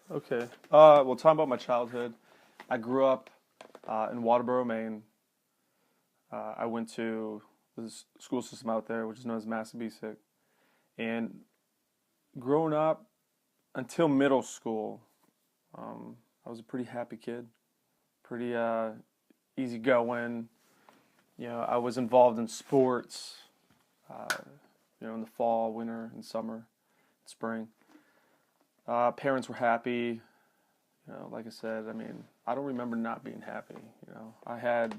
Okay. Well, talking about my childhood, I grew up in Waterboro, Maine. I went to the school system out there, which is known as Massabesic. And growing up until middle school, I was a pretty happy kid, pretty easygoing. I was involved in sports, uh, in the fall, winter, and summer, spring. Parents were happy. Like I said, I mean, I don't remember not being happy. I had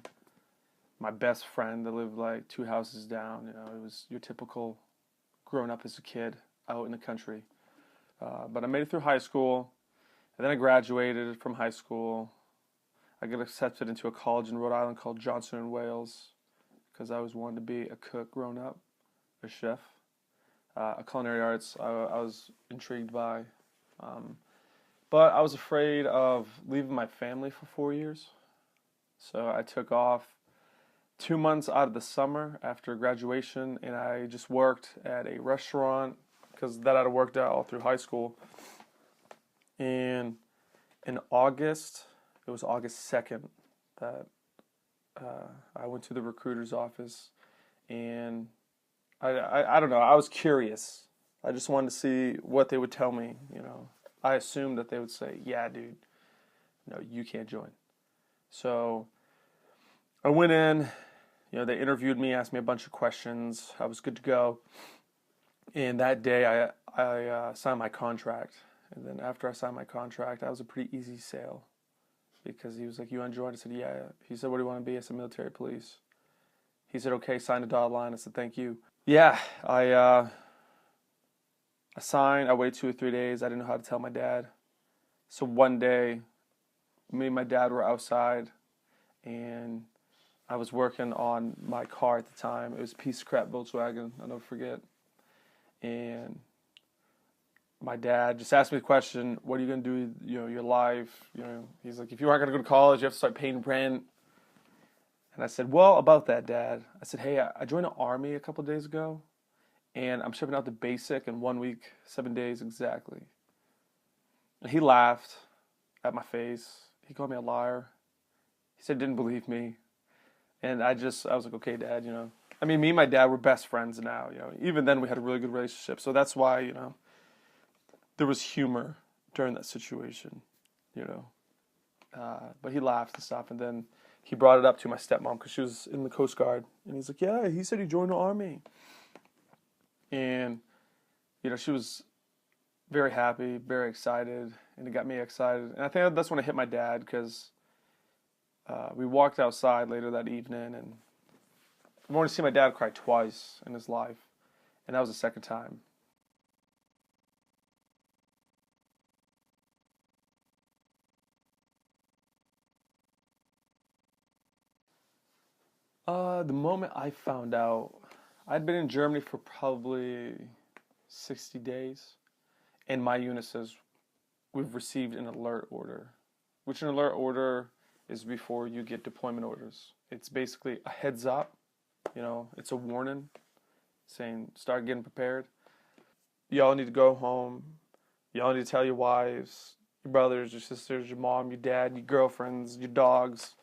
my best friend that lived like two houses down. It was your typical growing up as a kid out in the country. But I made it through high school, and then I graduated from high school. I got accepted into a college in Rhode Island called Johnson and Wales because I always wanted to be a cook growing up, a chef, a culinary arts. I was intrigued by. But I was afraid of leaving my family for 4 years. So I took off 2 months out of the summer after graduation, and I just worked at a restaurant because that I'd worked out all through high school. And in August, it was August 2nd, that I went to the recruiter's office, and I don't know, I was curious. I just wanted to see what they would tell me. I assumed that they would say, yeah, dude, no, you can't join. So I went in, they interviewed me, asked me a bunch of questions. I was good to go. And that day I signed my contract. And then after I signed my contract, I was a pretty easy sale because he was like, you want to join? I said, yeah. He said, what do you want to be? I said, military police. He said, okay, sign the dotted line. I said, thank you. Yeah, I signed. I waited 2 or 3 days. I didn't know how to tell my dad. So one day, me and my dad were outside, and I was working on my car at the time. It was a piece of crap Volkswagen, I'll never forget. And my dad just asked me the question, what are you going to do, your life? He's like, if you aren't going to go to college, you have to start paying rent. And I said, well, about that, Dad. I said, hey, I joined the Army a couple of days ago, and I'm shipping out the basic in 1 week, 7 days exactly. And he laughed at my face. He called me a liar. He said he didn't believe me. And I was like, okay, Dad, I mean, me and my dad were best friends now, Even then we had a really good relationship. So that's why, there was humor during that situation, But he laughed and stuff. And then he brought it up to my stepmom because she was in the Coast Guard. And he's like, yeah, he said he joined the Army. And, she was very happy, very excited. And it got me excited. And I think that's when I hit my dad because we walked outside later that evening. And I've only seen my dad cry twice in his life. And that was the second time. The moment I found out, I'd been in Germany for probably 60 days, and my unit says, we've received an alert order, which an alert order is before you get deployment orders. It's basically a heads up, it's a warning saying, start getting prepared. Y'all need to go home. Y'all need to tell your wives, your brothers, your sisters, your mom, your dad, your girlfriends, your dogs,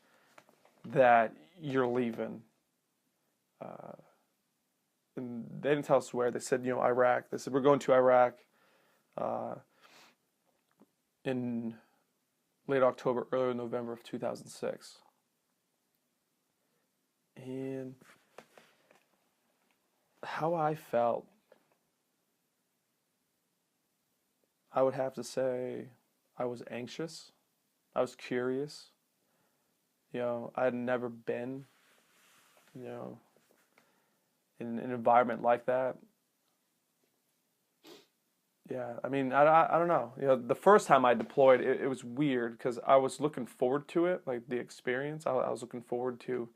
that you're leaving. And they didn't tell us where. They said, Iraq. They said, we're going to Iraq in late October, early November of 2006. And how I felt, I would have to say I was anxious. I was curious. I had never been, in an environment like that. Yeah, I mean, I don't know. The first time I deployed, it was weird because I was looking forward to it, like the experience. I was looking forward to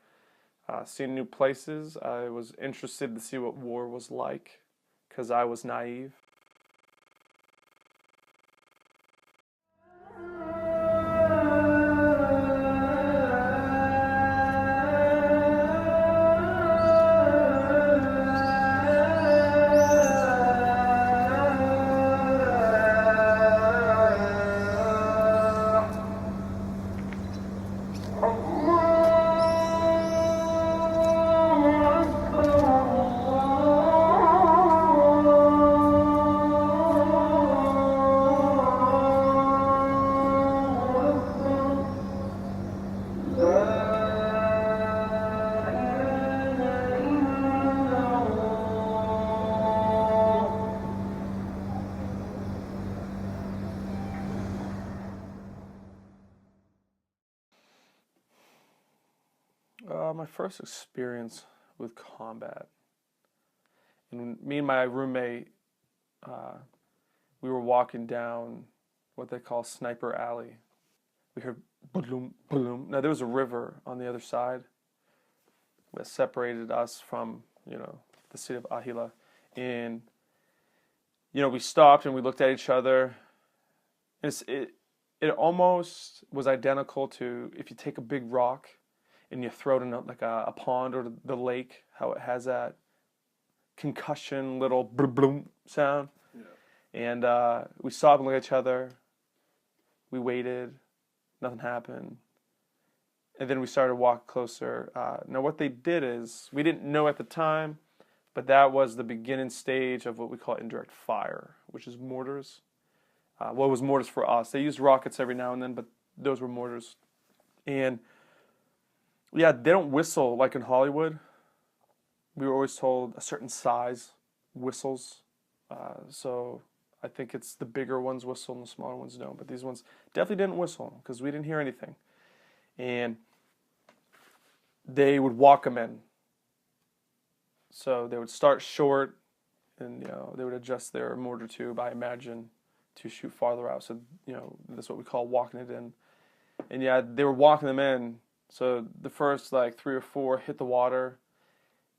seeing new places. I was interested to see what war was like because I was naive. my first experience with combat, and me and my roommate, we were walking down what they call Sniper Alley. We heard boom, boom. Now there was a river on the other side that separated us from, the city of Ahila, and we stopped and we looked at each other. It almost was identical to if you take a big rock and you throw it in a pond or the lake, how it has that concussion little bloom sound. Yeah. And we stopped and looked at each other. We waited. Nothing happened. And then we started to walk closer. Now what they did is, we didn't know at the time, but that was the beginning stage of what we call indirect fire, which is mortars. It was mortars for us. They used rockets every now and then, but those were mortars. And yeah, they don't whistle like in Hollywood. We were always told a certain size whistles. So I think it's the bigger ones whistle and the smaller ones don't. But these ones definitely didn't whistle because we didn't hear anything. And they would walk them in. So they would start short, and they would adjust their mortar tube, I imagine, to shoot farther out. So that's what we call walking it in. And yeah, they were walking them in. So the first 3 or 4 hit the water,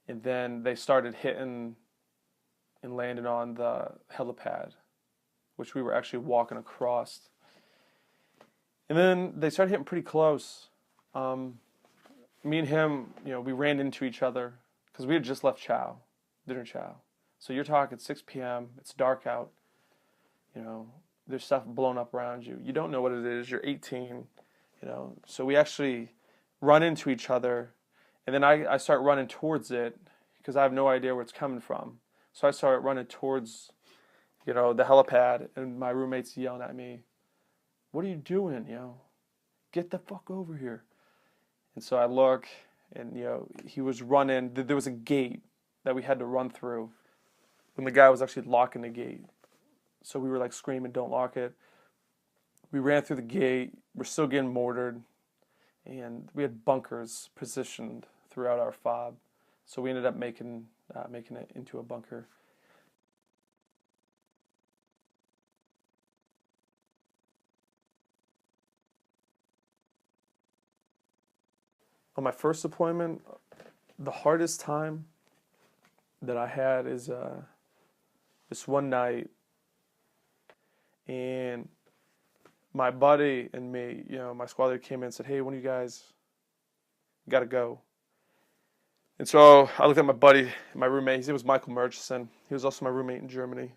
and then they started hitting and landing on the helipad, which we were actually walking across. And then they started hitting pretty close. Me and him, we ran into each other because we had just left dinner chow. So you're talking 6 p.m., it's dark out, there's stuff blown up around you. You don't know what it is, you're 18, So we actually run into each other, and then I start running towards it because I have no idea where it's coming from. So I start running towards, the helipad, and my roommate's yelling at me, "What are you doing, Get the fuck over here." And so I look, and, he was running. There was a gate that we had to run through, and the guy was actually locking the gate. So we were screaming, "Don't lock it." We ran through the gate. We're still getting mortared, and we had bunkers positioned throughout our fob. So we ended up making it into a bunker. On my first deployment, the hardest time that I had is this one night, and my buddy and me, my squad leader came in and said, "Hey, one of you guys got to go." And so I looked at my buddy, my roommate. His name was Michael Murchison. He was also my roommate in Germany.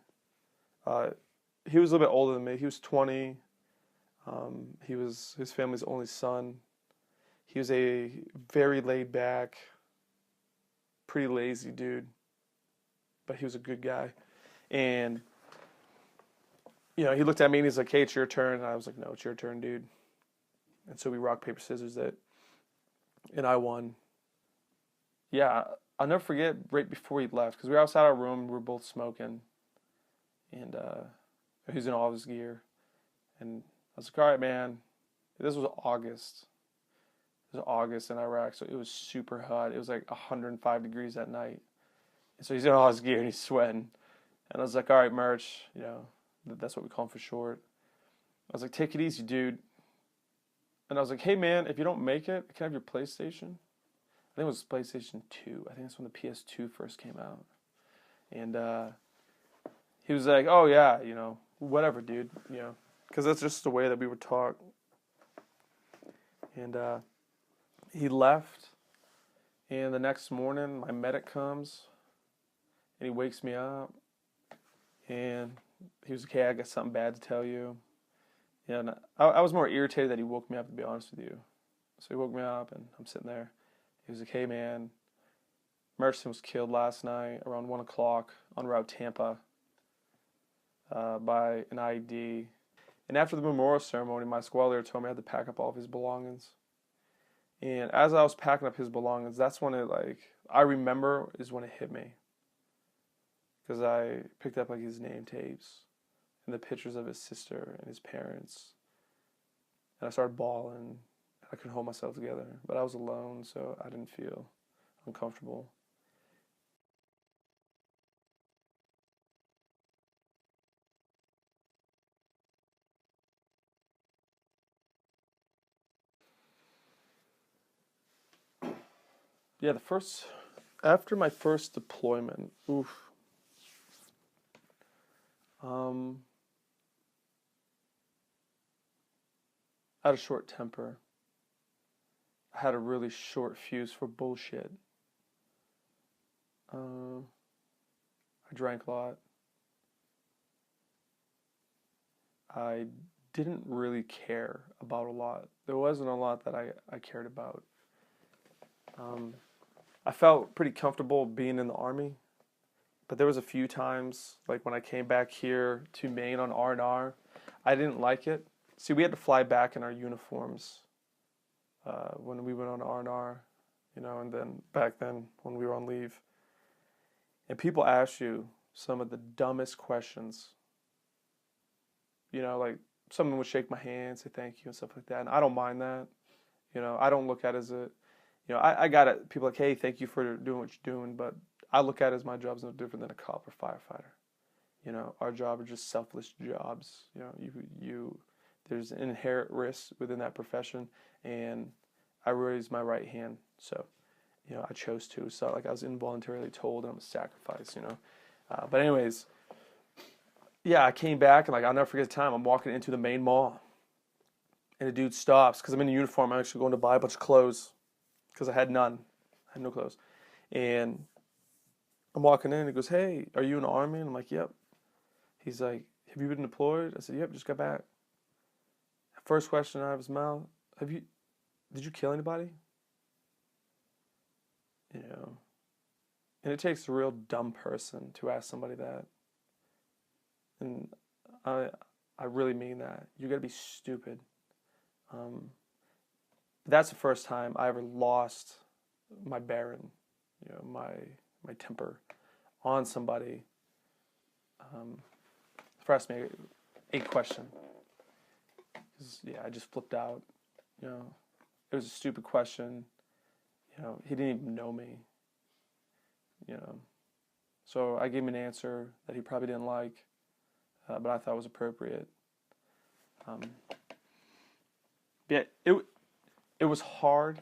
He was a little bit older than me. He was 20. He was his family's only son. He was a very laid back, pretty lazy dude, but he was a good guy. And he looked at me and he's like, "Hey, it's your turn." And I was like, "No, it's your turn, dude." And so we rock, paper, scissors it, and I won. Yeah, I'll never forget right before he left, because we were outside our room, we were both smoking, and he was in all of his gear. And I was like, "All right, man." This was August. It was August in Iraq, so it was super hot. It was 105 degrees that night. And so he's in all his gear and he's sweating. And I was like, "All right, Merch," that's what we call him for short. I was like, "Take it easy, dude." And I was like, "Hey, man, if you don't make it, can I have your PlayStation?" I think it was PlayStation 2. I think that's when the PS2 first came out. And he was like, "Oh, yeah, whatever, dude," because that's just the way that we would talk. And he left, and the next morning, my medic comes, and he wakes me up, and he was like, "Hey, I got something bad to tell you." And I was more irritated that he woke me up, to be honest with you. So he woke me up, and I'm sitting there. He was like, "Hey, man, Merson was killed last night around 1 o'clock on Route Tampa by an IED. And after the memorial ceremony, my squad leader told me I had to pack up all of his belongings. And as I was packing up his belongings, that's when I remember is when it hit me. Because I picked up his name tapes and the pictures of his sister and his parents. And I started bawling. I could hold myself together. But I was alone, so I didn't feel uncomfortable. Yeah, after my first deployment, oof, um, I had a short temper. I had a really short fuse for bullshit. Uh, I drank a lot. I didn't really care about a lot. There wasn't a lot that I cared about. Um, I felt pretty comfortable being in the Army, but there was a few times, like when I came back here to Maine on R&R, I didn't like it. See, we had to fly back in our uniforms when we went on R&R, and then back then when we were on leave. And people ask you some of the dumbest questions. Like someone would shake my hand, say thank you and stuff like that. And I don't mind that. I don't look at it as I got it. People are like, hey, thank you for doing what you're doing. But I look at it as my job's no different than a cop or firefighter. Our job are just selfless jobs. There's an inherent risk within that profession. And I raised my right hand. So, I chose to. So like I was involuntarily told I'm a sacrifice, But anyways, yeah, I came back and like I'll never forget the time I'm walking into the main mall, and the dude stops because I'm in a uniform. I'm actually going to buy a bunch of clothes because I had none. I had no clothes, and I'm walking in. And he goes, "Hey, are you in the Army?" And I'm like, "Yep." He's like, "Have you been deployed?" I said, "Yep, just got back." First question out of his mouth: Did you kill anybody? And it takes a real dumb person to ask somebody that, and I I really mean that. You got to be stupid. Um, that's the first time I ever lost my bearing, my temper on somebody for asking me a question. 'Cause, yeah, I just flipped out. It was a stupid question. He didn't even know me. So I gave him an answer that he probably didn't like, but I thought was appropriate. Um, yeah, it was hard.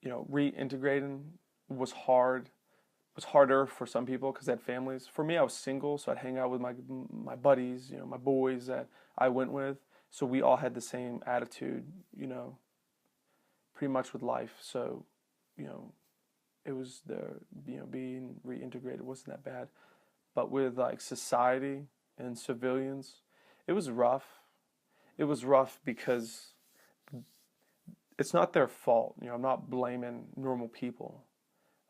Reintegrating was hard. It was harder for some people because they had families. For me, I was single, so I'd hang out with my buddies, my boys that I went with. So we all had the same attitude, pretty much with life. So, it was being reintegrated wasn't that bad. But with like society and civilians, it was rough. It was rough because it's not their fault. I'm not blaming normal people,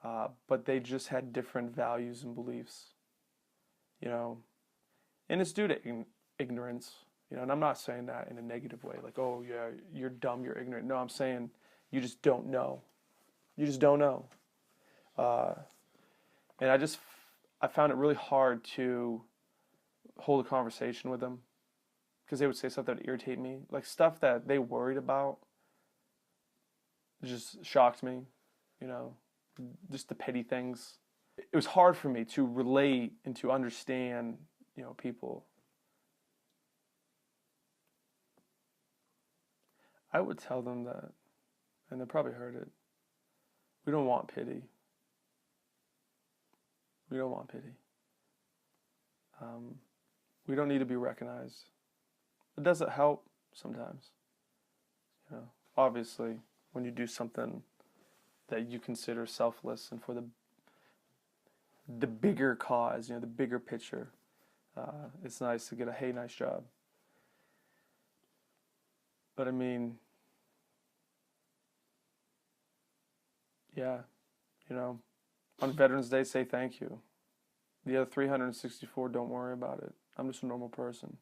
but they just had different values and beliefs. And it's due to ignorance. And I'm not saying that in a negative way, like, oh yeah, you're dumb, you're ignorant. No, I'm saying you just don't know. You just don't know. Uh, and I found it really hard to hold a conversation with them because they would say stuff that would irritate me, like stuff that they worried about. Just shocked me, you know, just the petty things. It was hard for me to relate and to understand, people. I would tell them that, and they probably heard it. We don't want pity. We don't want pity. Um, we don't need to be recognized. It doesn't help sometimes. Obviously, when you do something that you consider selfless and for the bigger cause, the bigger picture, it's nice to get a hey, nice job. But I mean, yeah, on Veterans Day, say thank you. The other 364, don't worry about it. I'm just a normal person.